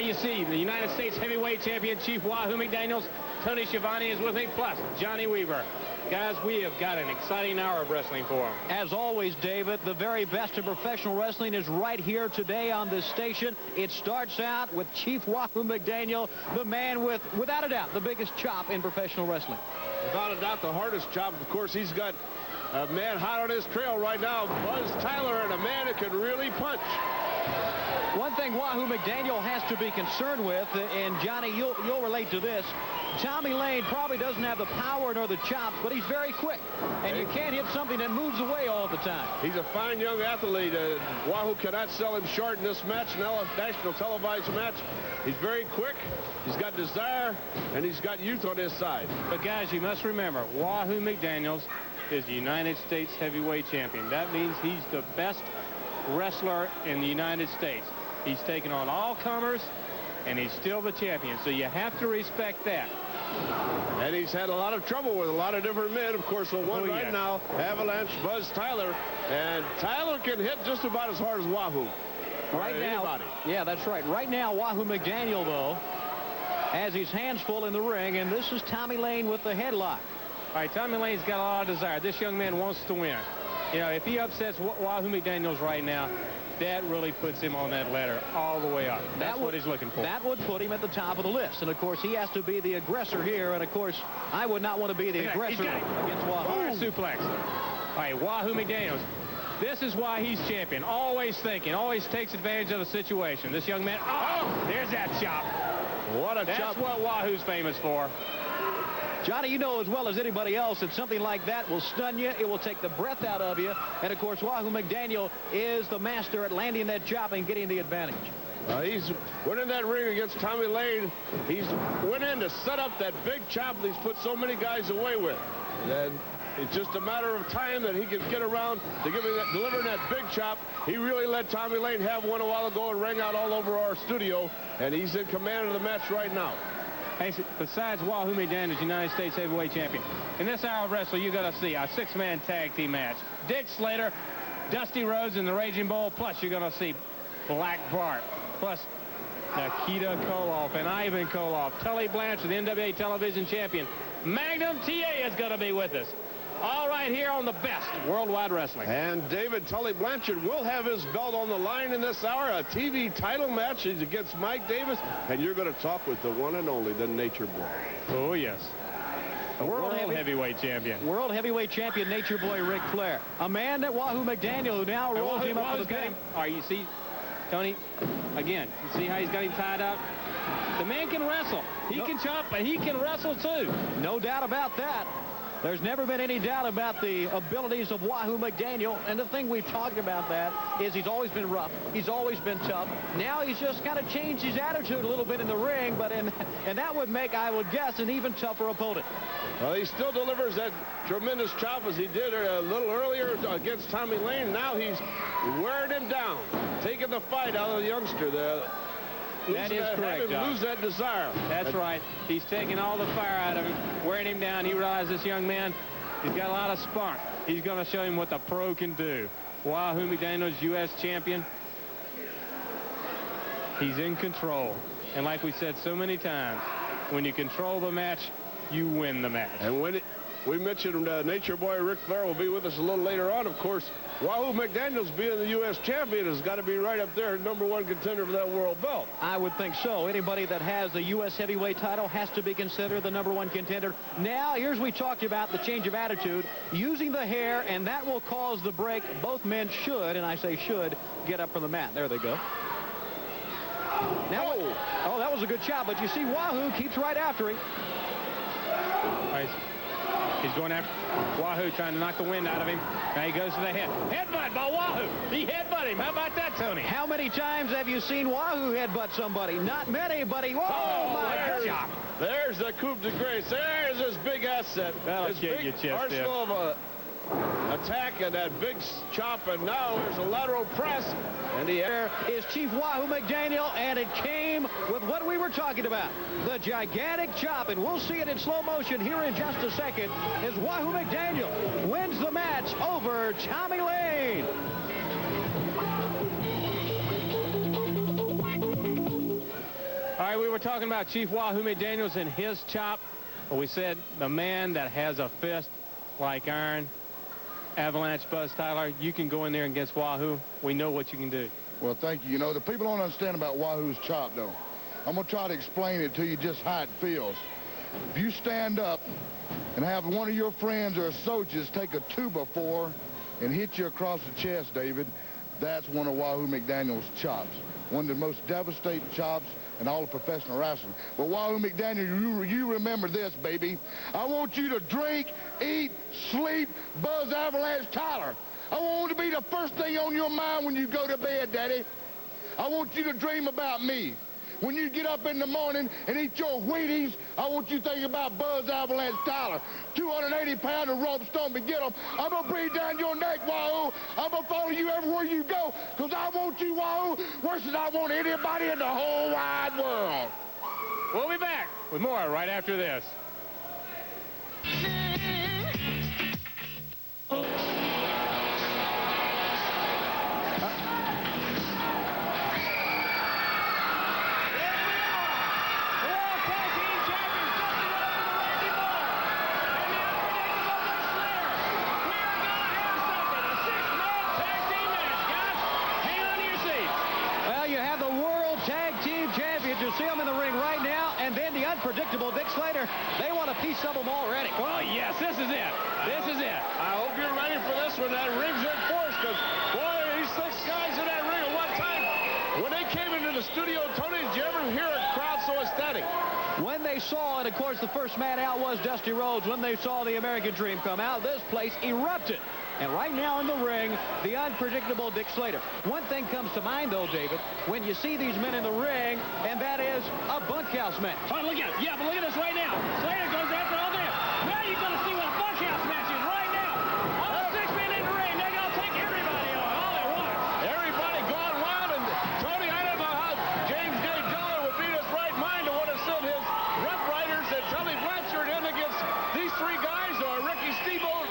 you see the United States heavyweight champion, Chief Wahoo McDaniels. Tony Schiavone is with me, plus Johnny Weaver. Guys, we have got an exciting hour of wrestling for them. As always, David, the very best of professional wrestling is right here today on this station. It starts out with Chief Wahoo McDaniel, the man with, without a doubt, the biggest chop in professional wrestling. Without a doubt, the hardest chop. Of course, he's got a man hot on his trail right now, Buzz Tyler, and a man that can really punch. One thing Wahoo McDaniel has to be concerned with, and Johnny, you'll relate to this, Tommy Lane probably doesn't have the power nor the chops, but he's very quick, and you can't hit something that moves away all the time. He's a fine young athlete. Wahoo cannot sell him short in this match, national televised match. He's very quick, he's got desire, and he's got youth on his side. But guys, you must remember, Wahoo McDaniels is the United States heavyweight champion. That means he's the best wrestler in the United States. He's taken on all comers, and he's still the champion, so you have to respect that. And he's had a lot of trouble with a lot of different men. Of course, the one right now, Avalanche, Buzz Tyler, and Tyler can hit just about as hard as Wahoo. Right now, anybody. Yeah, that's right. Right now, Wahoo McDaniel, though, has his hands full in the ring, and this is Tommy Lane with the headlock. All right, Tommy Lane's got a lot of desire. This young man wants to win. You know, if he upsets Wahoo McDaniels right now, that really puts him on that ladder all the way up. That's what he's looking for. That would put him at the top of the list. And, of course, he has to be the aggressor here. And, of course, I would not want to be the aggressor against Wahoo. Suplex. All right, Wahoo McDaniels. This is why he's champion. Always thinking, always takes advantage of the situation. This young man, there's that chop. What a chop. That's what Wahoo's famous for. Johnny, you know as well as anybody else that something like that will stun you. It will take the breath out of you. And, of course, Wahoo McDaniel is the master at landing that chop and getting the advantage. He's went in that ring against Tommy Lane. He's went in to set up that big chop that he's put so many guys away with. And it's just a matter of time that he can get around to delivering that big chop. He really let Tommy Lane have one a while ago and rang out all over our studio. And he's in command of the match right now. Hey, besides Wahoo McDaniels, United States heavyweight champion, in this hour of wrestling, you got to see a six-man tag team match. Dick Slater, Dusty Rhodes, and the Raging Bull. Plus, you're going to see Black Bart. Plus, Nikita Koloff and Ivan Koloff. Tully Blanchard, the NWA television champion. Magnum TA is going to be with us. All right here on the best Worldwide Wrestling. And David Tully Blanchard will have his belt on the line in this hour. A TV title match. He's against Mike Davis. And you're going to talk with the one and only, the Nature Boy. Oh, yes. The World Heavyweight Champion. World Heavyweight Champion Nature Boy Ric Flair. A man that Wahoo McDaniel, who now rolls him up for the pin. All right, you see, Tony, again, you see how he's got him tied up? The man can wrestle. He can chop, but he can wrestle, too. No doubt about that. There's never been any doubt about the abilities of Wahoo McDaniel. And the thing we've talked about that is he's always been rough. He's always been tough. Now he's just kind of changed his attitude a little bit in the ring. And that would make, I would guess, an even tougher opponent. Well, he still delivers that tremendous chop as he did a little earlier against Tommy Lane. Now he's wearing him down, taking the fight out of the youngster. That is correct, John. Lose that desire. That's right. He's taking all the fire out of him, wearing him down. He realizes this young man, he's got a lot of spunk. He's going to show him what the pro can do. Wahoo McDaniels, U.S. champion. He's in control. And like we said so many times, when you control the match, you win the match. And when we mentioned Nature Boy Ric Flair will be with us a little later on, of course. Wahoo McDaniels, being the U.S. champion, has got to be right up there, #1 contender for that world belt. I would think so. Anybody that has the U.S. heavyweight title has to be considered the #1 contender. Now, here's we talked about the change of attitude, using the hair, and that will cause the break. Both men should, and I say should, get up from the mat. There they go. Now, oh, that was a good shot, but you see Wahoo keeps right after him. Nice. He's going after Wahoo, trying to knock the wind out of him. Now he goes to the head. Headbutt by Wahoo. He headbutt him. How about that, Tony? How many times have you seen Wahoo headbutt somebody? Not many, but he... Oh, my God. There's the coup de grace. There's his big asset. That'll his get big your chest arsenal of attack and that big chop. And now there's a lateral press. And the air is Chief Wahoo McDaniel, and it came with what we were talking about, the gigantic chop, and we'll see it in slow motion here in just a second as Wahoo McDaniel wins the match over Tommy Lane. right, we were talking about Chief Wahoo McDaniels and his chop. We said the man that has a fist like iron, Avalanche Buzz Tyler, you can go in there against Wahoo. We know what you can do. Well, thank you. You know, the people don't understand about Wahoo's chop, though. I'm going to try to explain it to you just how it feels. If you stand up and have one of your friends or associates take a 2x4 and hit you across the chest, David, that's one of Wahoo McDaniel's chops. One of the most devastating chops in all of professional wrestling. But Wahoo McDaniel, you remember this, baby. I want you to drink, eat, sleep, Buzz Avalanche Tyler. I want it to be the first thing on your mind when you go to bed, Daddy. I want you to dream about me. When you get up in the morning and eat your Wheaties, I want you to think about Buzz Avalanche Tyler. 280 pounds of rope stone to get them. I'm going to breathe down your neck, Wahoo. I'm going to follow you everywhere you go because I want you, Wahoo, worse than I want anybody in the whole wide world. We'll be back with more right after this. Unpredictable Dick Slater. They want a piece of them already. Oh, yes, this is it. This is it. I hope you're ready for this one. That ring's in force because, boy, these 6 guys in that ring at one time, when they came into the studio, Tony, did you ever hear a crowd so ecstatic? When they saw it, of course, the first man out was Dusty Rhodes. When they saw the American Dream come out, this place erupted. And right now in the ring, the unpredictable Dick Slater. One thing comes to mind, though, David, when you see these men in the ring, and that is a bunkhouse match. Oh, look at it. Yeah, but look at this right now. Slater goes after all this. Now you're going to see what a bunkhouse match is right now. All the 6 men in the ring, they're going to take everybody on all at once. Everybody gone wild, and Tony, I don't know how James J. Dollar would be in his right mind to want to send his Rough Riders and Tully Blanchard in against these 3 guys, or Ricky Steamboat,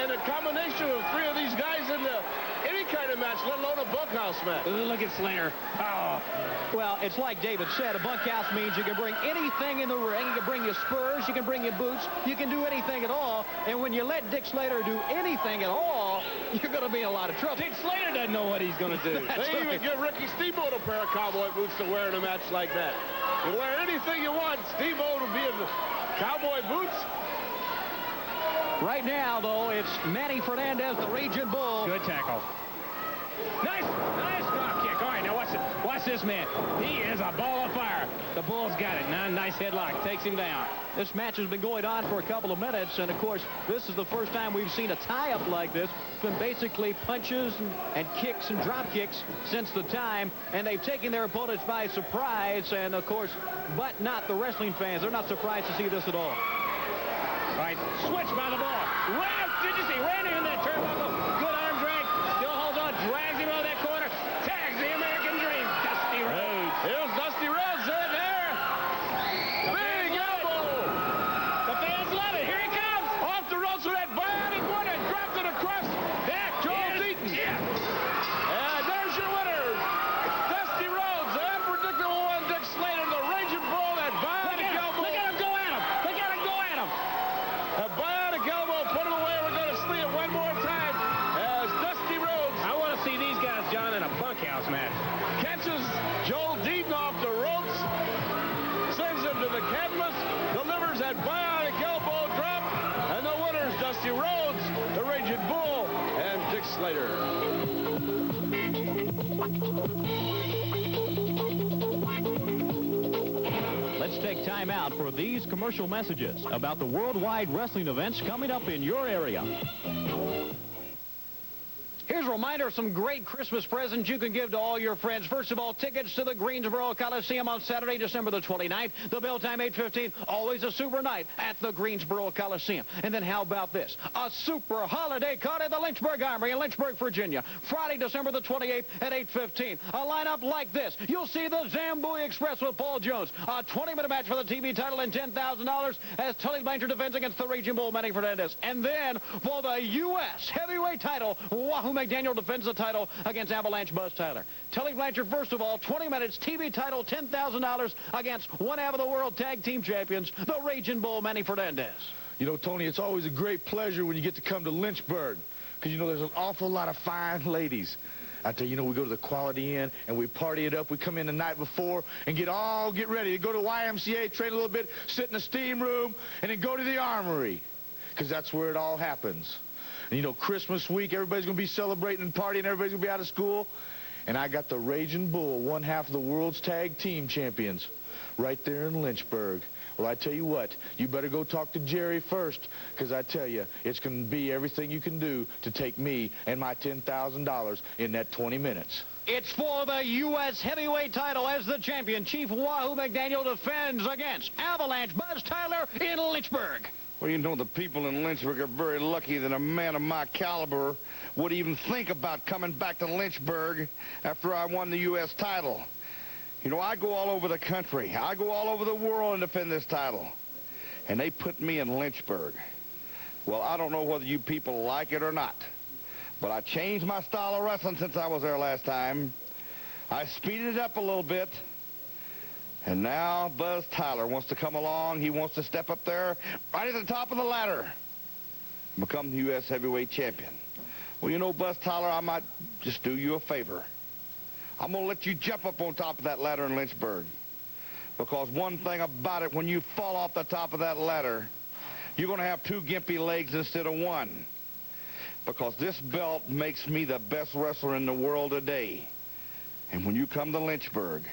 and a combination of 3 of these guys in any kind of match, let alone a bunkhouse match. Look at Slater. Oh. Well, it's like David said, a bunkhouse means you can bring anything in the ring. You can bring your spurs, you can bring your boots, you can do anything at all. And when you let Dick Slater do anything at all, you're going to be in a lot of trouble. Dick Slater doesn't know what he's going to do. They even give Ricky Steamboat a pair of cowboy boots to wear in a match like that. You wear anything you want, Steamboat will be in the cowboy boots. Right now, though, it's Manny Fernandez, the Raging Bull. Good tackle. Nice drop kick. All right, now watch this man. He is a ball of fire. The Bull's got it. Nice headlock. Takes him down. This match has been going on for a couple of minutes, and, of course, this is the first time we've seen a tie-up like this. It's been basically punches and kicks and drop kicks since the time, and they've taken their opponents by surprise, and, of course, but not the wrestling fans. They're not surprised to see this at all. All right, switch by the Ball. Did you see Randy in that turnbuckle? Good arm drag. Still holds on. Drags him out of that corner. Tags the American Dream. Dusty Rhodes. Here's Dusty Rhodes in there. Big elbow. The fans love it. Here he comes. Off the ropes with that bionic one and dropped it across that Joel Deaton. Yeah. And there's your winner. Dusty Rhodes, the unpredictable one, Dick Slater, the Raging Bull, that bionic elbow. Look at him go at him. Look at him go at him. A bionic elbow, put it away. We're going to see it one more time as Dusty Rhodes. I want to see these guys, John, in a bunkhouse match. Catches Joel Deaton off the ropes, sends him to the canvas, delivers that bionic elbow drop, and the winner's Dusty Rhodes, the Raging Bull, and Dick Slater. Let's take time out for these commercial messages about the worldwide wrestling events coming up in your area. Here's a reminder of some great Christmas presents you can give to all your friends. First of all, tickets to the Greensboro Coliseum on Saturday, December the 29th. The bell time, 8:15. Always a super night at the Greensboro Coliseum. And then how about this? A super holiday card at the Lynchburg Armory in Lynchburg, Virginia. Friday, December the 28th at 8:15. A lineup like this. You'll see the Zambui Express with Paul Jones. A 20-minute match for the TV title and $10,000 as Tully Blanchard defends against the Raging Bull, Manny Fernandez. And then for the U.S. heavyweight title, Wahoo McDaniel defends the title against Avalanche Buzz Tyler. Tully Blanchard, first of all, 20 minutes, TV title, $10,000 against one half of the world tag team champions, the Raging Bull, Manny Fernandez. You know, Tony, it's always a great pleasure when you get to come to Lynchburg, because, you know, there's an awful lot of fine ladies. I tell you, you know, we go to the Quality Inn and we party it up. We come in the night before and get ready to go to YMCA, train a little bit, sit in the steam room, and then go to the Armory, because that's where it all happens. And, you know, Christmas week, everybody's going to be celebrating and partying, everybody's going to be out of school. And I got the Raging Bull, one half of the world's tag team champions, right there in Lynchburg. Well, I tell you what, you better go talk to Jerry first, because I tell you, it's going to be everything you can do to take me and my $10,000 in that 20 minutes. It's for the U.S. heavyweight title as the champion, Chief Wahoo McDaniel, defends against Avalanche Buzz Tyler in Lynchburg. Well, you know, the people in Lynchburg are very lucky that a man of my caliber would even think about coming back to Lynchburg after I won the U.S. title. You know, I go all over the country. I go all over the world and defend this title. And they put me in Lynchburg. Well, I don't know whether you people like it or not, but I changed my style of wrestling since I was there last time. I speeded it up a little bit. And now Buzz Tyler wants to come along. He wants to step up there right at the top of the ladder and become the U.S. heavyweight champion. Well, you know, Buzz Tyler, I might just do you a favor. I'm going to let you jump up on top of that ladder in Lynchburg. Because one thing about it, when you fall off the top of that ladder, you're going to have two gimpy legs instead of one. Because this belt makes me the best wrestler in the world today. And when you come to Lynchburg,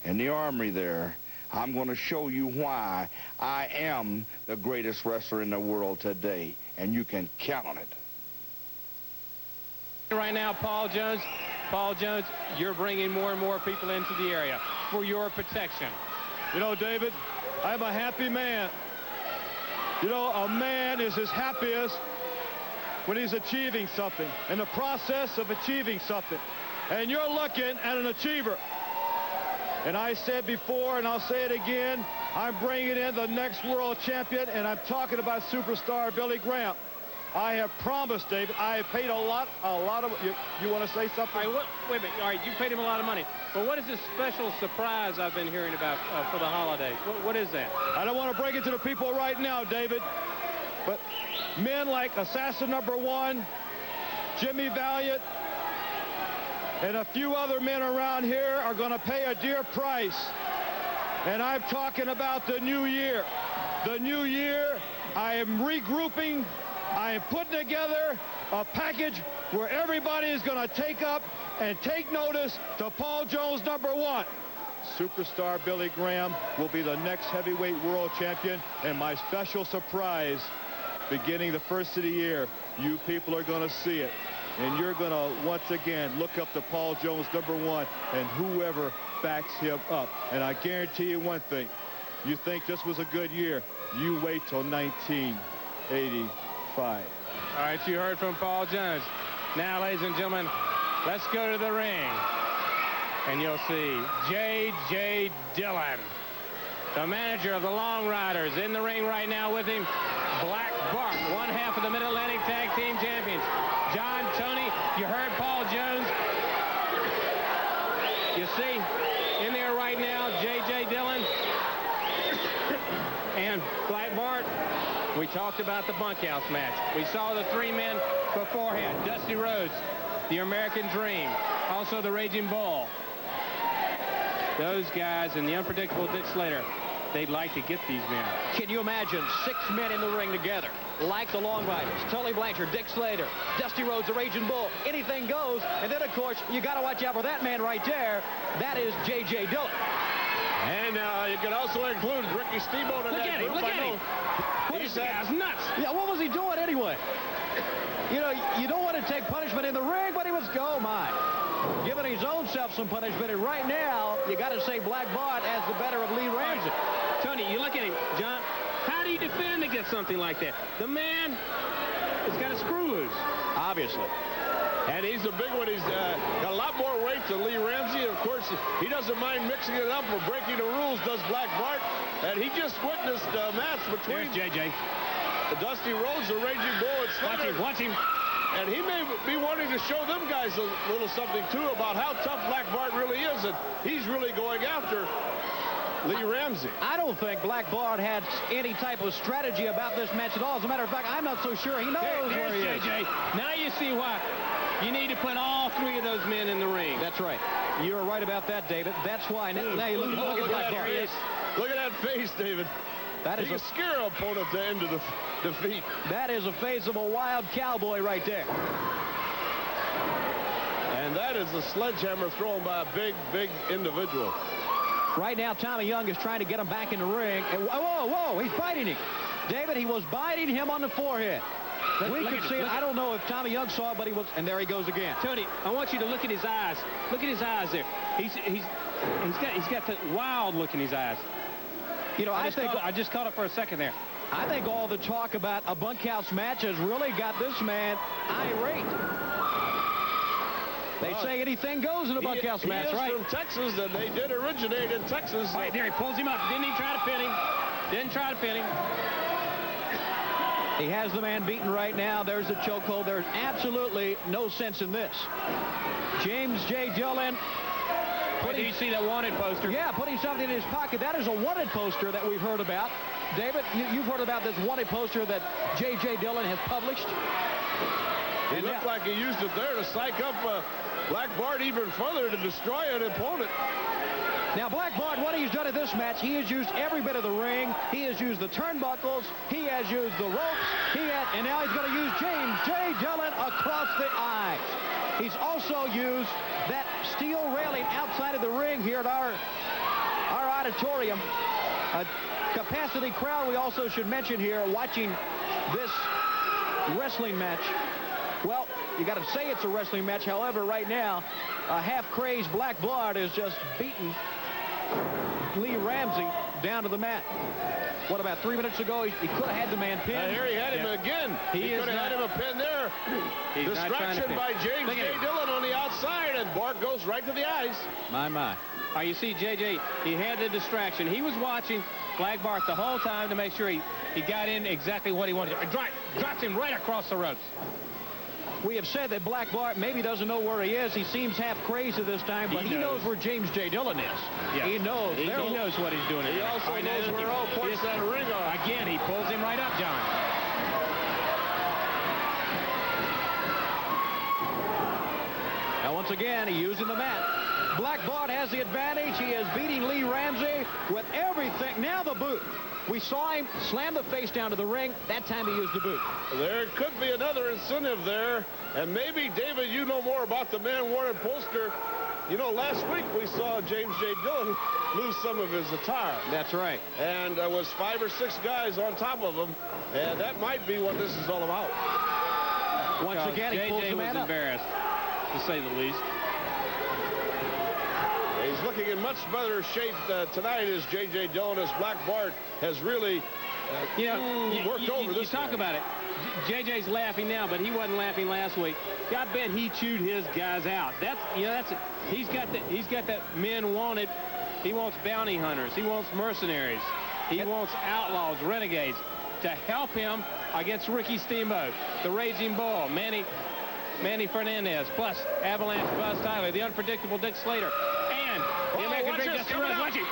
in the Armory there, I'm going to show you why I am the greatest wrestler in the world today, and you can count on it. Right now, Paul Jones, you're bringing more and more people into the area for your protection. You know, David, I'm a happy man. You know, a man is his happiest when he's achieving something, in the process of achieving something. And you're looking at an achiever. And I said before, and I'll say it again, I'm bringing in the next world champion, and I'm talking about superstar Billy Graham. I have promised, David, I have paid a lot of, you want to say something? All right, wait a minute. All right, you paid him a lot of money. But what is this special surprise I've been hearing about for the holidays? What is that? I don't want to break it to the people right now, David, but men like Assassin #1, Jimmy Valiant, and a few other men around here are going to pay a dear price. And I'm talking about the new year. The new year, I am regrouping. I am putting together a package where everybody is going to take up and take notice to Paul Jones #1. Superstar Billy Graham will be the next heavyweight world champion. And my special surprise, beginning the first of the year, you people are going to see it. And you're going to, once again, look up to Paul Jones #1 and whoever backs him up. And I guarantee you one thing. You think this was a good year, you wait till 1985. All right, you heard from Paul Jones. Now, ladies and gentlemen, let's go to the ring. And you'll see J.J. Dillon, the manager of the Long Riders, in the ring right now with him. Black Bart, one half of the Mid-Atlantic Tag Team Champions. John, Tony, you heard Paul Jones. You see, in there right now, J.J. Dillon and Black Bart. We talked about the bunkhouse match. We saw the three men beforehand. Dusty Rhodes, the American Dream, also the Raging Bull. Those guys and the unpredictable Dick Slater, they'd like to get these men. Can you imagine 6 men in the ring together, like the Long Riders, Tully Blanchard, Dick Slater, Dusty Rhodes, the Raging Bull, anything goes. And then, of course, you got to watch out for that man right there. That is J.J. Dillon. And you can also include Ricky Steamboat in that group. Look at him. This guy's nuts. Yeah, what was he doing anyway? You know, you don't want to take punishment in the ring, but he was, oh my, giving his own self some punishment. And right now, you got to say Black Bart as the better of Lee Ramsey. Tony, you look at him, John. How do you defend against something like that? The man has got a screw loose. Obviously. And he's a big one. He's got a lot more weight than Lee Ramsey. Of course, he doesn't mind mixing it up or breaking the rules, does Black Bart. And he just witnessed a match between Here's JJ. Dusty Rhodes, the Raging Bull, and Slater. Watch him. And he may be wanting to show them guys a little something, too, about how tough Black Bart really is. And he's really going after Lee Ramsey. I don't think Black Bart had any type of strategy about this match at all. As a matter of fact, I'm not so sure he knows where he is. JJ. Now you see why you need to put all three of those men in the ring. That's right. You're right about that, David. That's why. Now you look at Black Bart. Look at that face, David. That is he can scare an opponent to end of the defeat. That is a face of a wild cowboy right there. And that is a sledgehammer thrown by a big, big individual. Right now, Tommy Young is trying to get him back in the ring. And, whoa, he's biting him. David, he was biting him on the forehead. We could see it. I don't know if Tommy Young saw it, but he was, and there he goes again. Tony, I want you to look at his eyes. Look at his eyes there. He's got that wild look in his eyes. You know, I just caught it for a second there. I think all the talk about a bunkhouse match has really got this man irate. They say anything goes in a bunkhouse match, right? He's from Texas, and they did originate in Texas. Right there, he pulls him up. Didn't he try to pin him? Didn't try to pin him. He has the man beaten right now. There's the chokehold. There's absolutely no sense in this. James J. Dillon. Do you see that wanted poster? Yeah, putting something in his pocket. That is a wanted poster that we've heard about. David, you've heard about this wanted poster that J.J. Dillon has published. It looked like he used it there to psych up Black Bart even further to destroy an opponent. Now, Black Bart, what he's done in this match, he has used every bit of the ring. He has used the turnbuckles. He has used the ropes. And now he's going to use James J. Dillon across the eyes. He's also used that steel railing outside of the ring here at our auditorium. A capacity crowd we also should mention here watching this wrestling match. Well, you got to say it's a wrestling match. However, right now, a half-crazed Black Bart is just beating Lee Ramsey down to the mat. What, about 3 minutes ago, he could have had the man pinned. Here he had him again. He could have had him a pin there. Distraction by James J. Dillon on the outside, and Bart goes right to the eyes. My. You see, JJ, he had the distraction. He was watching Black Bart the whole time to make sure he got in exactly what he wanted. Dropped him right across the ropes. We have said that Black Bart maybe doesn't know where he is. He seems half crazy this time, but he knows where James J. Dillon is. Yeah. He knows. He knows what he's doing. He also knows where all points that ring are. Again, he pulls him right up, John. Now, once again, he's using the mat. Black Bart has the advantage. He is beating Lee Ramsey with everything. Now the boot. We saw him slam the face down to the ring. That time he used the boot. There could be another incentive there. And maybe, David, you know more about the man wanted poster. You know, last week we saw James J. Dillon lose some of his attire. That's right. And there was 5 or 6 guys on top of him. And that might be what this is all about. Once again, he pulls the man up. Embarrassed, to say the least. He's looking in much better shape tonight as J.J. Dillon, as Black Bart has really worked over this. You talk about it. J.J.'s laughing now, but he wasn't laughing last week. God bet he chewed his guys out. He's got that men wanted. He wants bounty hunters. He wants mercenaries. He wants outlaws, renegades to help him against Ricky Steamboat, the Raging Bull, Manny Fernandez, plus Avalanche Buzz Tyler, the unpredictable Dick Slater, and the American Dream Dusty Rhodes. Watch it.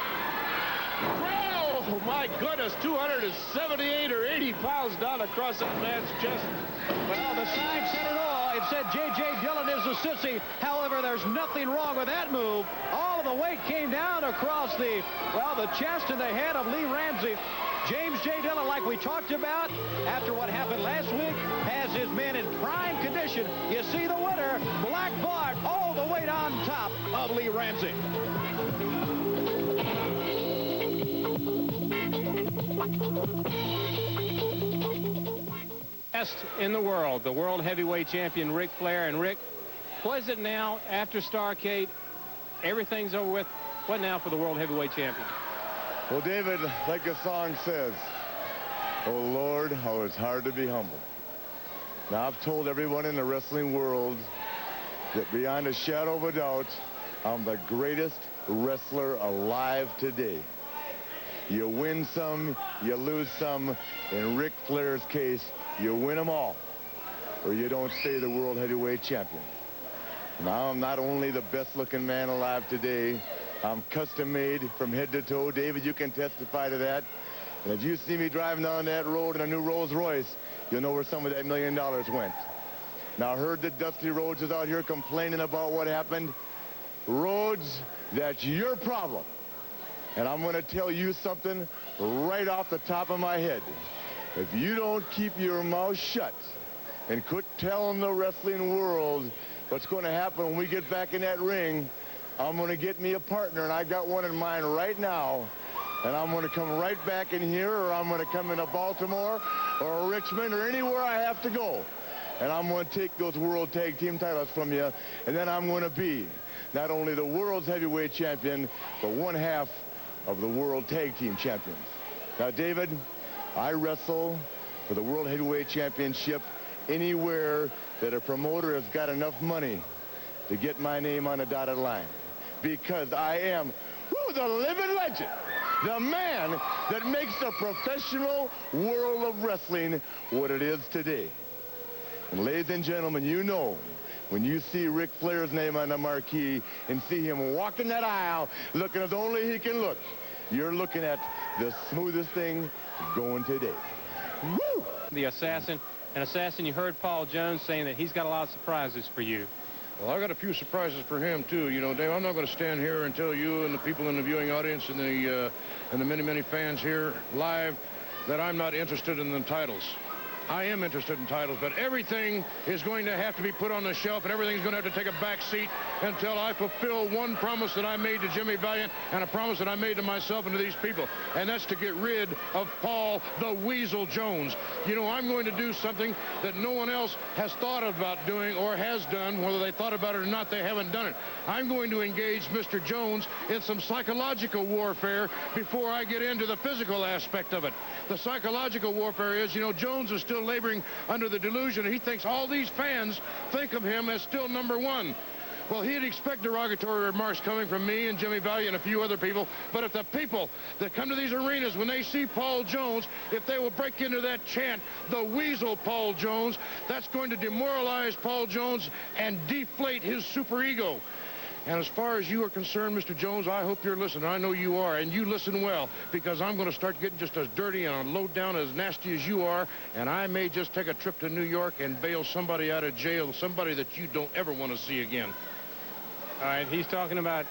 Oh, my goodness, 278 or 80 pounds down across that man's chest. Well, the sign said it all. It said J.J. Dillon is a sissy. However, there's nothing wrong with that move. All of the weight came down across the chest and the head of Lee Ramsey. James J. Dillon, like we talked about, after what happened last week, has his men in prime condition. You see the winner, Black Bart, all the way on top of Lee Ramsey. Best in the world heavyweight champion Ric Flair. And Rick, what is it now after Starrcade? Everything's over with. What now for the world heavyweight champion? Well, David, like the song says, oh, Lord, how it's hard to be humble. Now, I've told everyone in the wrestling world that beyond a shadow of a doubt, I'm the greatest wrestler alive today. You win some, you lose some. In Ric Flair's case, you win them all. or you don't stay the world heavyweight champion. Now I'm not only the best-looking man alive today, I'm custom-made from head to toe. David, you can testify to that. And if you see me driving down that road in a new Rolls Royce, you'll know where some of that $1 million went. Now, I heard that Dusty Rhodes is out here complaining about what happened. Rhodes, that's your problem. And I'm going to tell you something right off the top of my head. If you don't keep your mouth shut and quit telling the wrestling world what's going to happen when we get back in that ring, I'm going to get me a partner, and I got one in mind right now. And I'm going to come right back in here, or I'm going to come into Baltimore or Richmond or anywhere I have to go. And I'm going to take those world tag team titles from you, and then I'm going to be not only the world's heavyweight champion, but one half of the world tag team champions. Now, David, I wrestle for the world heavyweight championship anywhere that a promoter has got enough money to get my name on a dotted line, because I am the living legend, the man that makes the professional world of wrestling what it is today. And ladies and gentlemen, you know, when you see Ric Flair's name on the marquee and see him walking that aisle looking as only he can look, you're looking at the smoothest thing going today. Woo! The Assassin. And Assassin, you heard Paul Jones saying that he's got a lot of surprises for you. Well, I got a few surprises for him, too. You know, Dave, I'm not going to stand here and tell you and the people in the viewing audience and the many, many fans here live that I'm not interested in the titles. I am interested in titles, but everything is going to have to be put on the shelf, and everything's going to have to take a back seat until I fulfill one promise that I made to Jimmy Valiant and a promise that I made to myself and to these people, and that's to get rid of Paul the Weasel Jones. You know, I'm going to do something that no one else has thought about doing or has done. Whether they thought about it or not, they haven't done it. I'm going to engage Mr. Jones in some psychological warfare before I get into the physical aspect of it. The psychological warfare is, you know, Jones is still laboring under the delusion. He thinks all these fans think of him as still number one. Well, he'd expect derogatory remarks coming from me and Jimmy Valiant and a few other people, but if the people that come to these arenas, when they see Paul Jones, if they will break into that chant, the Weasel Paul Jones, that's going to demoralize Paul Jones and deflate his superego. And as far as you are concerned, Mr. Jones, I hope you're listening. I know you are, and you listen well, because I'm going to start getting just as dirty and low down as nasty as you are, and I may just take a trip to New York and bail somebody out of jail, somebody that you don't ever want to see again. All right, he's talking about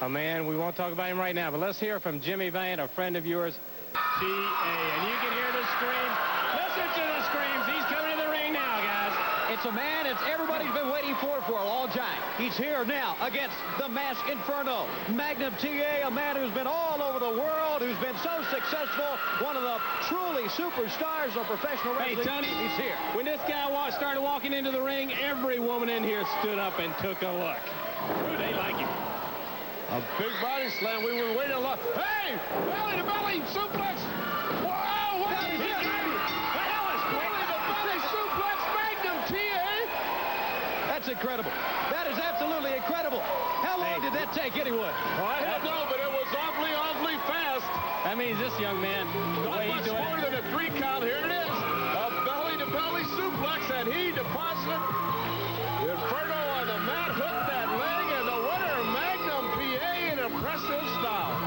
a man. We won't talk about him right now, but let's hear from Jimmy Valiant, a friend of yours, T.A. And you can hear the screams. Listen to the screams. He's coming to the ring now, guys. It's a man that everybody's been waiting for a long time. He's here now against the Mask Inferno. Magnum TA, a man who's been all over the world, who's been so successful, one of the truly superstars of professional wrestling. Hey, Tony, he's here. When this guy started walking into the ring, every woman in here stood up and took a look. Ooh, they like him. A big body slam. We were waiting a lot. Hey! Belly to belly suplex! Wow! What is it? That's incredible. That is absolutely incredible. How long did that take anyway? I don't know, but it was awfully, awfully fast. That means this young man, the way he's doing more it. than a 3 count. Here it is. A belly-to-belly suplex, and he deposited Inferno on the mat, hooked that leg, and the winner, Magnum PA, in impressive style.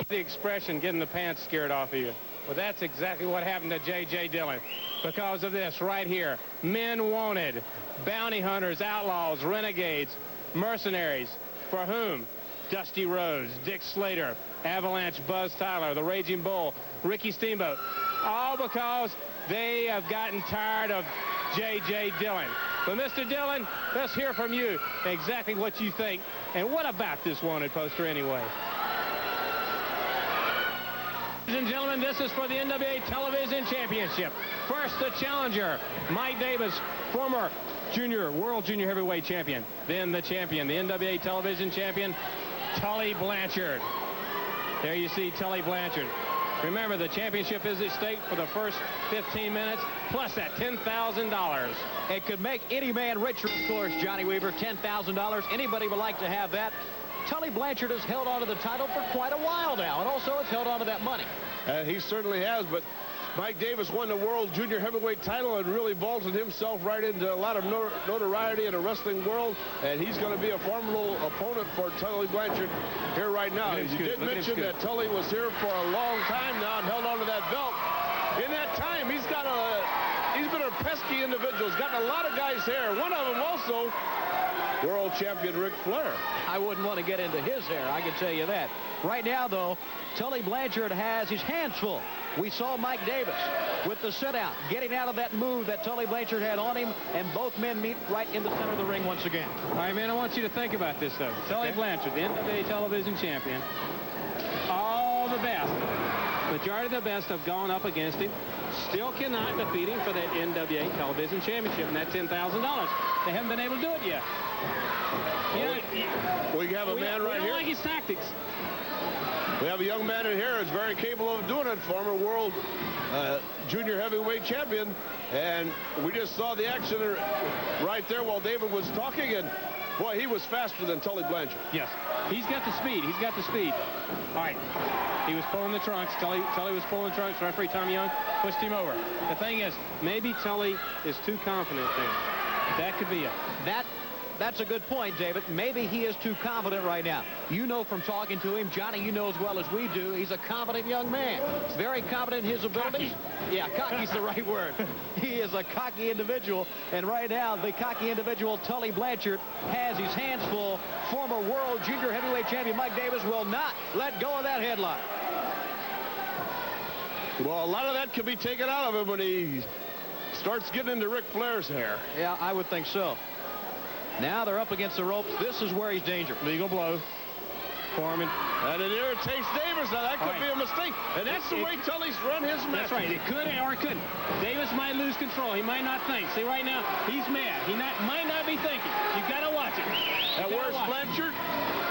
The expression, getting the pants scared off of you. Well, that's exactly what happened to J.J. Dillon because of this right here. Men wanted, bounty hunters, outlaws, renegades, mercenaries. For whom? Dusty Rhodes, Dick Slater, Avalanche Buzz Tyler, the Raging Bull, Ricky Steamboat. All because they have gotten tired of J.J. Dillon. But Mr. Dillon, let's hear from you exactly what you think. And what about this wanted poster anyway? Ladies and gentlemen, this is for the NWA Television Championship. First, the challenger, Mike Davis, former World Junior Heavyweight Champion. Then the champion, the NWA Television Champion, Tully Blanchard. There you see Tully Blanchard. Remember, the championship is at stake for the first 15 minutes, plus that $10,000. It could make any man richer, of course, Johnny Weaver. $10,000. Anybody would like to have that. Tully Blanchard has held on to the title for quite a while now, and also has held on to that money. He certainly has, but Mike Davis won the World Junior Heavyweight title and really vaulted himself right into a lot of notoriety in the wrestling world, and he's going to be a formidable opponent for Tully Blanchard here right now. You did mention that Tully was here for a long time now and held on to that belt. In that time, he's been a pesky individual. He's gotten a lot of guys' hair. One of them also, world champion Ric Flair. I wouldn't want to get into his hair, I can tell you that. Right now, though, Tully Blanchard has his hands full. We saw Mike Davis with the sit-out, getting out of that move that Tully Blanchard had on him, and both men meet right in the center of the ring once again. All right, man, I want you to think about this, though. Tully Blanchard, the NWA television champion, all the best, majority of the best have gone up against him, still cannot defeat him for that NWA television championship, and that's $10,000. They haven't been able to do it yet. We have a man right here. We don't like his tactics. We have a young man in here who's very capable of doing it, former world junior heavyweight champion. And we just saw the action right there while David was talking. And, boy, he was faster than Tully Blanchard. Yes. He's got the speed. He's got the speed. All right. He was pulling the trunks. Tully was pulling the trunks. Referee Tommy Young pushed him over. The thing is, maybe Tully is too confident there. That could be it. That's a good point, David. Maybe he is too confident right now. You know from talking to him, Johnny, you know as well as we do, he's a confident young man. Very confident in his abilities. Cocky. Yeah, cocky's the right word. He is a cocky individual. And right now, the cocky individual, Tully Blanchard, has his hands full. Former world junior heavyweight champion Mike Davis will not let go of that headlock. Well, a lot of that could be taken out of him when he starts getting into Ric Flair's hair. Yeah, I would think so. Now they're up against the ropes. This is where he's dangerous. Legal blow. Foreman. And it irritates Davis. Now, that could be a mistake. And that's the way Tully's run his match. That's right. It could or it couldn't. Davis might lose control. He might not think. See, right now, he's mad. He might not be thinking. You've got to watch it. And where's Blanchard?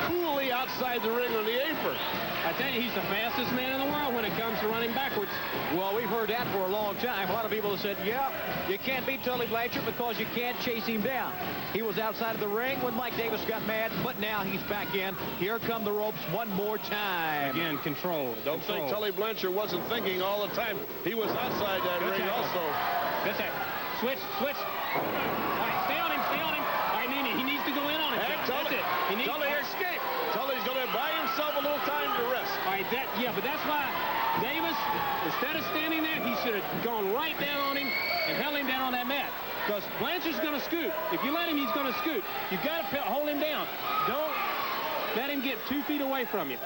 Coolly outside the ring on the apron. I tell you, he's the fastest man in the world when it comes to running backwards. Well, we've heard that for a long time. A lot of people have said, yeah, you can't beat Tully Blanchard because you can't chase him down. He was outside of the ring when Mike Davis got mad, but now he's back in. Here come the ropes one more time. Again, control. Don't think Tully Blanchard wasn't thinking all the time. He was outside that ring also. That's it. Switch. All right, stay on him. I mean, he needs to go in on him. And Tully escaped. Tully's going to buy himself a little time to rest. All right, but that's why Davis, instead of standing there, he should have gone right down on him and held him down on that mat. Because Blanchard's going to scoot. If you let him, he's going to scoot. You've got to hold him down. Don't let him get 2 feet away from you.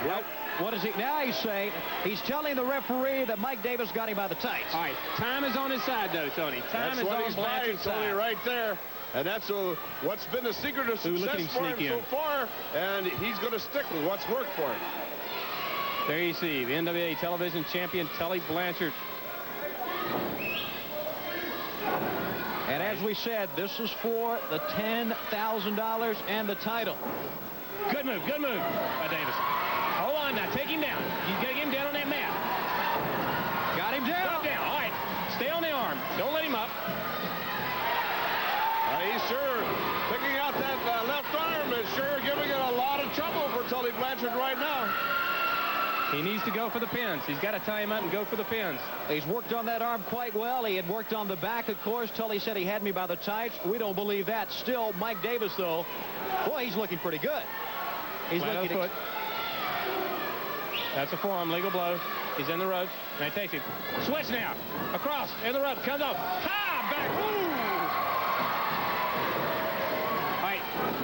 Well, what is he now? He's saying he's telling the referee that Mike Davis got him by the tights. All right, time is on his side, though, Tony. Time is on Blanchard's side. Tony, right there. And that's what's been the secret of success for him so far. And he's going to stick with what's worked for him. There you see the NWA television champion, Tully Blanchard. And as we said, this is for the $10,000 and the title. Good move by Davis. Hold on now, take him down. You got to get him down on that mat. Got him down. Got him down. All right, stay on the arm. Don't let him up. He's sure picking out that left arm is sure giving it a lot of trouble for Tully Blanchard right now. He needs to go for the pins. He's got to tie him out and go for the pins. He's worked on that arm quite well. He had worked on the back, of course. Tully said he had me by the tights. We don't believe that. Still, Mike Davis, though, boy, he's looking pretty good. He's looking foot. That's a forearm, legal blow. He's in the ropes. Now he takes him. Switch now. Across, in the rope, comes off. Ha! Back. Ooh!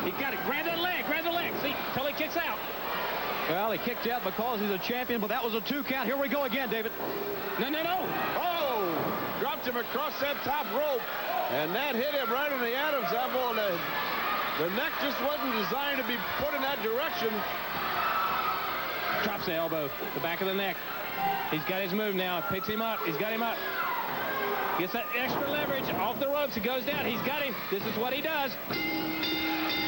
He got it. Grab that leg. See, Tully kicks out. Well, he kicked out because he's a champion, but that was a 2 count. Here we go again, David. No. Oh! Dropped him across that top rope, and that hit him right in the Adam's apple, and the neck just wasn't designed to be put in that direction. Drops the elbow, the back of the neck. He's got his move now. Picks him up. He's got him up. Gets that extra leverage off the ropes. He goes down. He's got him. This is what he does.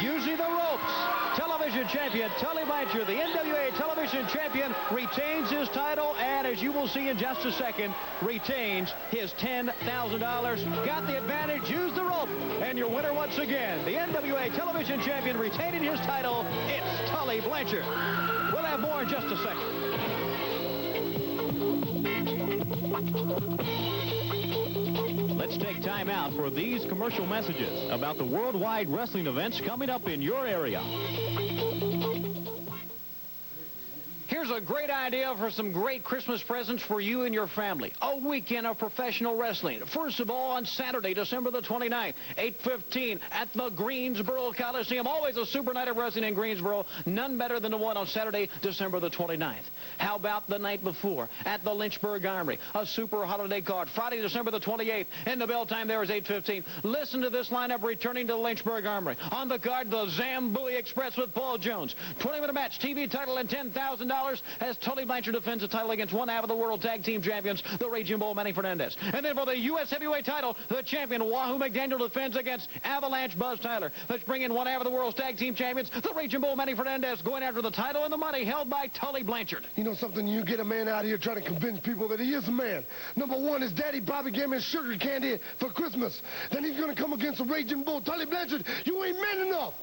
Using the ropes. Television television champion, Tully Blanchard, the NWA television champion, retains his title, and as you will see in just a second, retains his $10,000. Got the advantage, used the rope, and your winner once again, the NWA television champion retaining his title, it's Tully Blanchard. We'll have more in just a second. Let's take time out for these commercial messages about the worldwide wrestling events coming up in your area. Here's a great idea for some great Christmas presents for you and your family. A weekend of professional wrestling. First of all, on Saturday, December the 29th, 8:15 at the Greensboro Coliseum. Always a super night of wrestling in Greensboro. None better than the one on Saturday, December the 29th. How about the night before at the Lynchburg Armory? A super holiday card. Friday, December the 28th, and the bell time there is 8:15. Listen to this lineup returning to the Lynchburg Armory. On the card, the Zambui Express with Paul Jones. 20-minute match, TV title, and $10,000 as Tully Blanchard defends the title against one half of the World Tag Team Champions, the Raging Bull, Manny Fernandez. And then for the U.S. Heavyweight title, the champion Wahoo McDaniel defends against Avalanche Buzz Tyler. Let's bring in one half of the World's Tag Team Champions, the Raging Bull, Manny Fernandez, going after the title and the money held by Tully Blanchard. You know something? You get a man out here trying to convince people that he is a man. Number one, his daddy Bobby gave him sugar candy for Christmas. Then he's going to come against the Raging Bull. Tully Blanchard, you ain't man enough.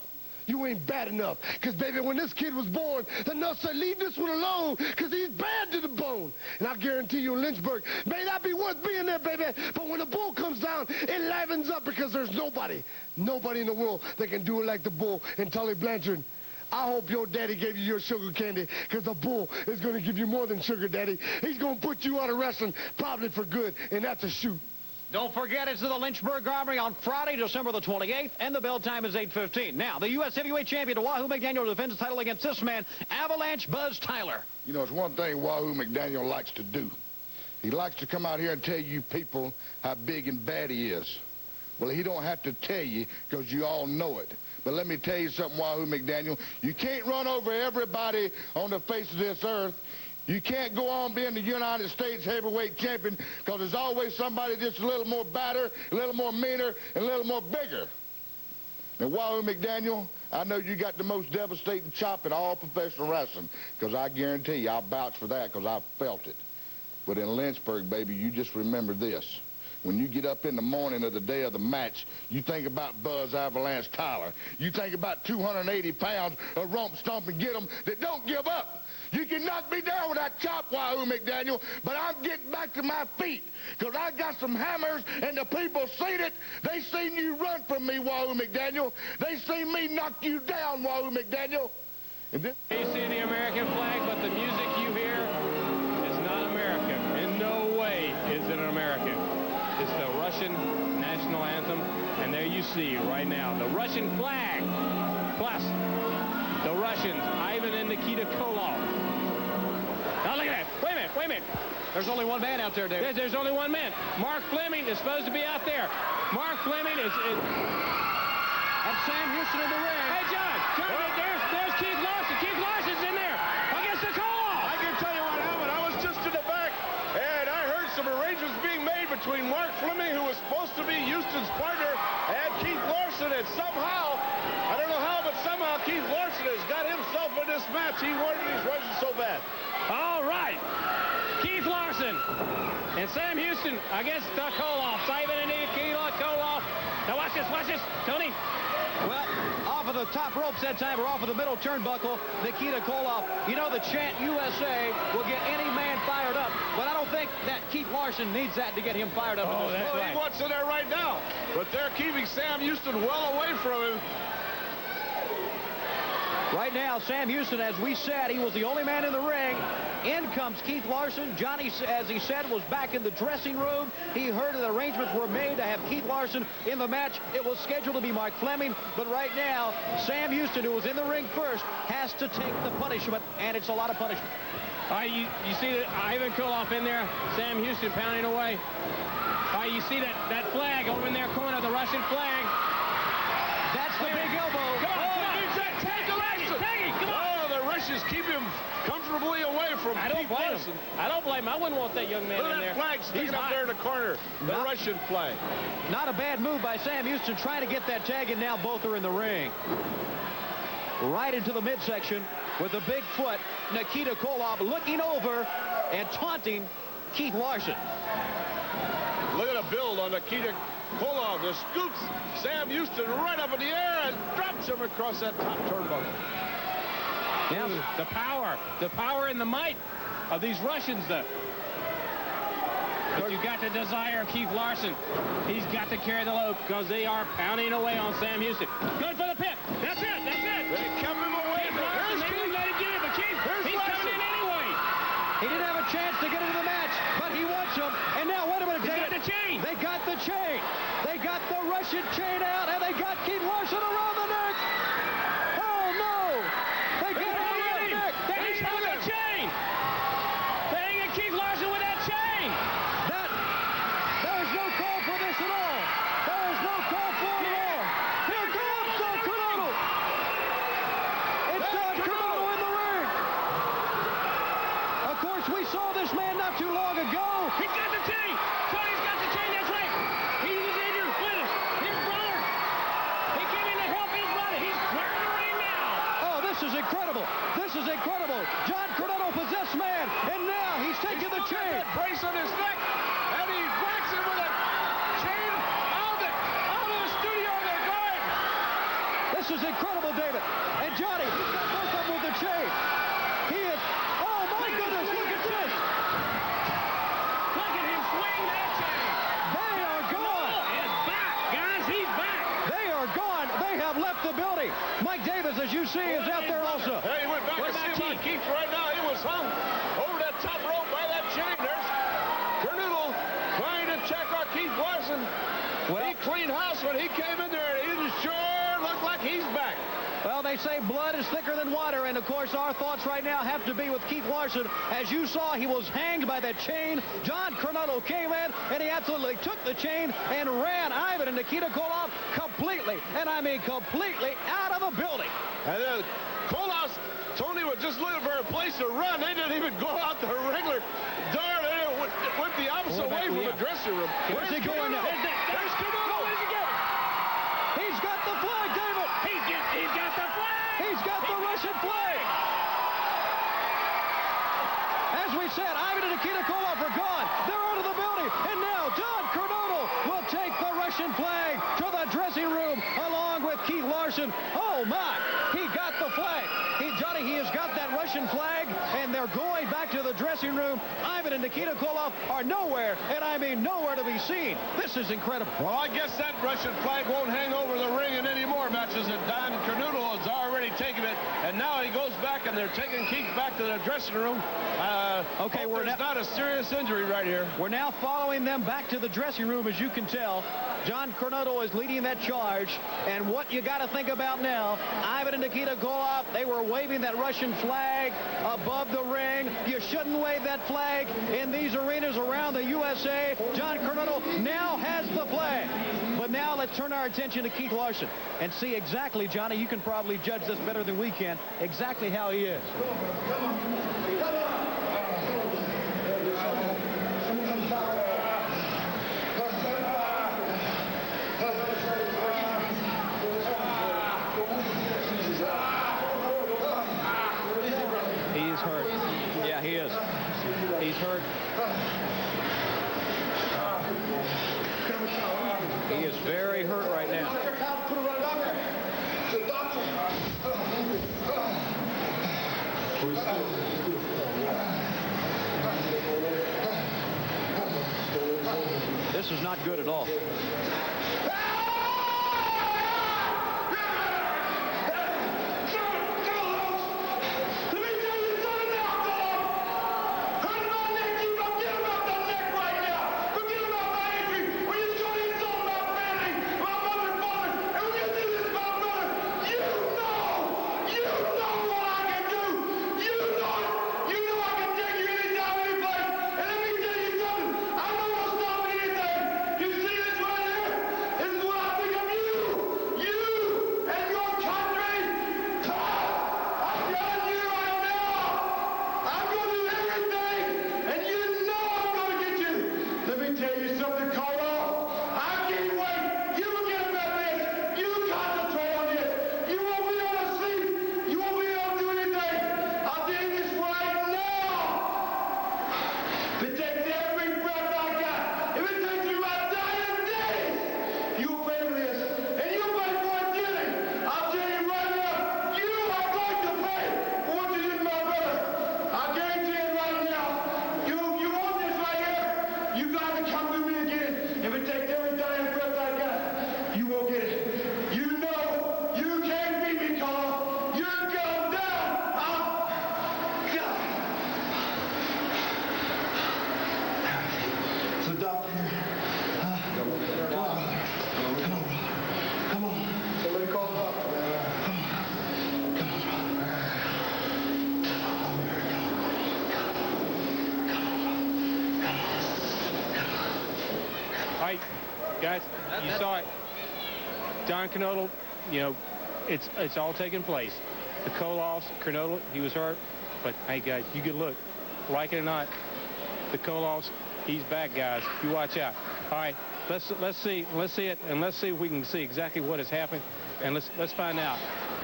You ain't bad enough. Because, baby, when this kid was born, the nurse said, leave this one alone because he's bad to the bone. And I guarantee you in Lynchburg, may not be worth being there, baby, but when the bull comes down, it livens up because there's nobody in the world that can do it like the bull and Tully Blanchard. I hope your daddy gave you your sugar candy because the bull is going to give you more than sugar, daddy. He's going to put you out of wrestling probably for good, and that's a shoot. Don't forget, it's to the Lynchburg Armory on Friday, December the 28th, and the bell time is 8:15. Now, the U.S. Heavyweight Champion, Wahoo McDaniel, defends his title against this man, Avalanche Buzz Tyler. You know, it's one thing Wahoo McDaniel likes to do. He likes to come out here and tell you people how big and bad he is. Well, he don't have to tell you because you all know it. But let me tell you something, Wahoo McDaniel. You can't run over everybody on the face of this earth. You can't go on being the United States heavyweight champion because there's always somebody just a little more badder, a little more meaner, and a little more bigger. Now, Wahoo McDaniel, I know you got the most devastating chop in all professional wrestling because I guarantee you I'll vouch for that because I felt it. But in Lynchburg, baby, you just remember this. When you get up in the morning of the day of the match, you think about Buzz Avalanche Tyler. You think about 280 pounds of rump stomp and get them that don't give up. You can knock me down with that chop, Wahoo McDaniel, but I'm getting back to my feet because I got some hammers and the people seen it. They seen you run from me, Wahoo McDaniel. They seen me knock you down, Wahoo McDaniel. And this You see the American flag, but the music you hear is not American. In no way is it an American. It's the Russian national anthem, and there you see right now the Russian flag, plus the Russians, Ivan and Nikita Koloff. Now look at that. Wait a minute. There's only one man out there, David. There's only one man. Mark Fleming is supposed to be out there. Mark Fleming is... And Sam Houston in the ring. Hey, John, there's Keith Larson. Keith Larson's in there against the Koloff. I can tell you what happened. I was just to the back, and I heard some arrangements being made between Mark Fleming, who was supposed to be Houston's partner, and Keith Larson, and somehow, I don't know how, but somehow Keith Larson has got himself in this match. He wanted these Russians so bad. All right. Keith Larson and Sam Houston against the Koloff. Ivan and Nikita Koloff. Now watch this, Tony. Well, off of the top ropes that time, or off of the middle turnbuckle, Nikita Koloff. You know the chant USA will get any man fired up, but I don't think that Keith Larson needs that to get him fired up. Oh, that's right. He wants in there right now, but they're keeping Sam Houston well away from him. Right now, Sam Houston, as we said, he was the only man in the ring. In comes Keith Larson. Johnny, as he said, was back in the dressing room. He heard that arrangements were made to have Keith Larson in the match. It was scheduled to be Mark Fleming, but right now, Sam Houston, who was in the ring first, has to take the punishment, and it's a lot of punishment. All right, you see Ivan Koloff in there, Sam Houston pounding away. All right, you see that flag over in their corner, the Russian flag. That's the big elbow. Come on. Russians keep him comfortably away from Keith Larson. I don't blame him. I wouldn't want that young man Look in at there. that flag sticking up there in the corner. The Russian flag. Not a bad move by Sam Houston trying to get that tag, and now both are in the ring. right into the midsection with a big foot. Nikita Koloff looking over and taunting Keith Larson. Look at the build on Nikita Koloff. The scoops Sam Houston right up in the air and drops him across that top turnbuckle. Yes, the power and the might of these Russians, though. But you got the desire of Keith Larson. He's got to carry the load because they are pounding away on Sam Houston. Good for the pit. That's it. That's it. They kept him away. Keith Larson, they wouldn't let him get it, but Keith, he's coming in anyway. He didn't have a chance to get into the match, but he wants him. And now, wait a minute, David. They got the chain. They got the chain. They got the Russian chain out, and they got Keith Larson around the neck. Oh, no. They got him around the neck. He's holding the chain. They hanging Keith Larson with that chain. There is no call for this at all. There is no call for it at all. Here comes Don Coronado. It's Don Coronado in the ring. Of course, we saw this man not too long ago. He's got the chain. Tony's got the chain. That's right. He was injured with us. His brother. He came in to help his brother. He's wearing the ring now. Oh, this is incredible. This is incredible. John Coronado possessed man, and now he's taking the chain. That brace on his neck, and he whacks him with a chain out of the studio. They're going. This is incredible, David. And Johnny, he's got both of them with the chain. He is, oh my goodness, look at this. Look at him swing that chain. They are gone. He's back, guys. He's back. They are gone. They have left the building. Mike Davis, as you see, is out there also. Hey, he went back What to see about about Keith right now. He was hung over that top rope by that chain. There's Coronado trying to check on Keith Larson. Well, He cleaned house when he came in there, and he sure looked like he's back. well, they say blood is thicker than water, and of course our thoughts right now have to be with Keith Larson. As you saw, he was hanged by that chain. John Coronado came in, and he absolutely took the chain and ran Ivan and Nikita Koloff completely, and I mean completely, out of the building. And then Koloff, Tony was just looking for a place to run. They didn't even go out the regular door. They went the opposite way from the dressing room. Where's he going now? There's Coronado. What does he get? He's got the flag, David. He's got the flag. He's got the Russian flag. As we said, Ivan and Nikita Koloff are gone. They're out of the building. And now Don Coronado will take the Russian flag to the dressing room along with Keith Larson. Oh, my. He got the flag. Johnny, he has got that Russian flag, and they're going back to the dressing room. Ivan and Nikita Koloff are nowhere, and I mean nowhere to be seen. This is incredible. Well, I guess that Russian flag won't hang over the ring in any more matches, and Don Coronado has already taken it, and now he goes back, and they're taking Keith back to the dressing room. Okay, there's not a serious injury right here. We're now following them back to the dressing room, as you can tell. John Coronado is leading that charge, and what you got to think about now, Ivan and Nikita Koloff, they were waving that Russian flag above the ring. You shouldn't wave that flag in these arenas around the USA. John Coronado now has the flag. But now let's turn our attention to Keith Larson and see exactly, Johnny, you can probably judge this better than we can, exactly how he is. He's hurt. Yeah, he is. He's hurt. He is very hurt right now. This is not good at all. You see this? Guys, you saw it. Don Kernodle, you know, it's all taking place. The Koloffs, Kernodle, he was hurt. But, hey, guys, you can look. Like it or not, the Koloffs, he's back, guys. You watch out. All right, let's see it, and let's see if we can see exactly what has happened. And let's find out.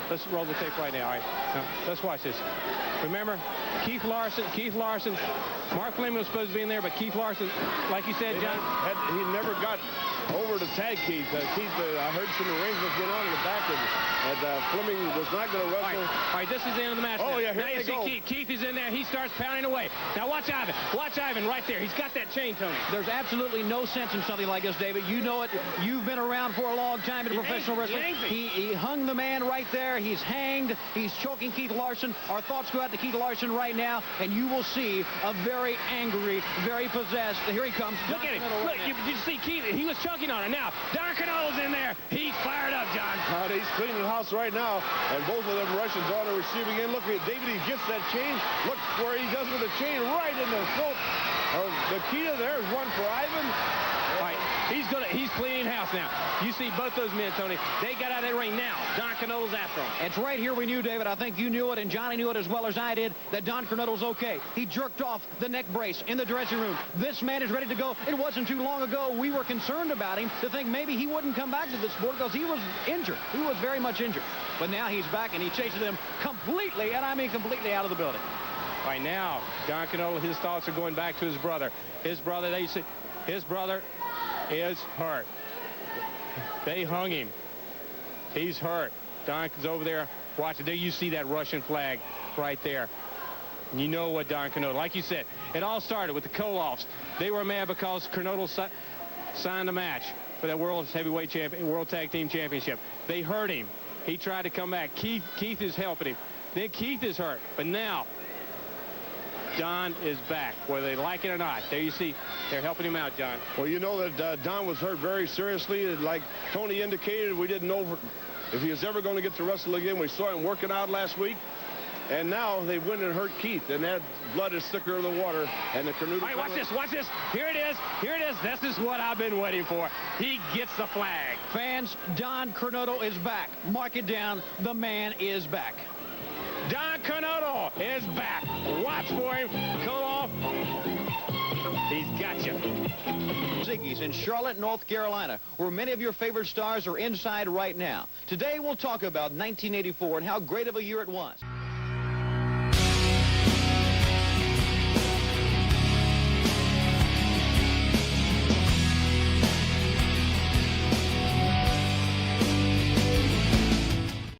Let's roll the tape right now. All right, now, let's watch this. Remember, Keith Larson, Mark Fleming was supposed to be in there, but Keith Larson, like you said, John, he never got over to tag Keith. I heard some arrangements going on in the back, and Fleming was not going to wrestle. All right, this is the end of the match. Oh, now. yeah, here now you they go. see Keith is in there. He starts pounding away. Now watch Ivan. Watch Ivan right there. He's got that chain, Tony. There's absolutely no sense in something like this, David. You know it. You've been around for a long time in professional wrestling. He hung the man right there. He's hanged. He's choking Keith Larson. Our thoughts go out to Keith Larson right now, and you will see a very angry, very possessed. Here he comes. Look at him. Look, you see Keith. He was choking on it. Now, Don Kernodle's in there. He's fired up, John. He's cleaning the house right now, and both of them Russians on the receiving end. Look, David, he gets that chain. Look where he does with the chain right in the throat of Nikita. There's one for Ivan. All right, he's cleaning house now. You see both those men, Tony. They got out of that ring now. Don Kernodle's after him. It's right here we knew, David. I think you knew it, and Johnny knew it as well as I did, that Don Kernodle's okay. He jerked off the neck brace in the dressing room. This man is ready to go. It wasn't too long ago we were concerned about him to think maybe he wouldn't come back to this sport because he was injured. He was very much injured. But now he's back, and he chases them completely, and I mean completely out of the building. Right now, Don Kernodle, his thoughts are going back to his brother. His brother is hurt. They hung him. He's hurt. Don's over there watching. There you see that Russian flag right there. You know what Don Kernodle, like you said, it all started with the Koloffs. They were mad because Kernodle signed a match for that World Tag Team Championship. They hurt him. He tried to come back. Keith is helping him. Then Keith is hurt. But now, Don is back, whether they like it or not. There you see, they're helping him out, John. Well, you know that Don was hurt very seriously. Like Tony indicated, we didn't know if he was ever going to get to wrestle again. We saw him working out last week. And now they went and hurt Keith, and that blood is thicker than the water. And the Kernodle. All right, watch this, watch this. Here it is. Here it is. This is what I've been waiting for. He gets the flag. Fans, Don Kernodle is back. Mark it down. The man is back. Don Kernodle is back. Watch for him. Koloff. He's got you. Ziggy's in Charlotte, North Carolina, where many of your favorite stars are inside right now. Today we'll talk about 1984 and how great of a year it was.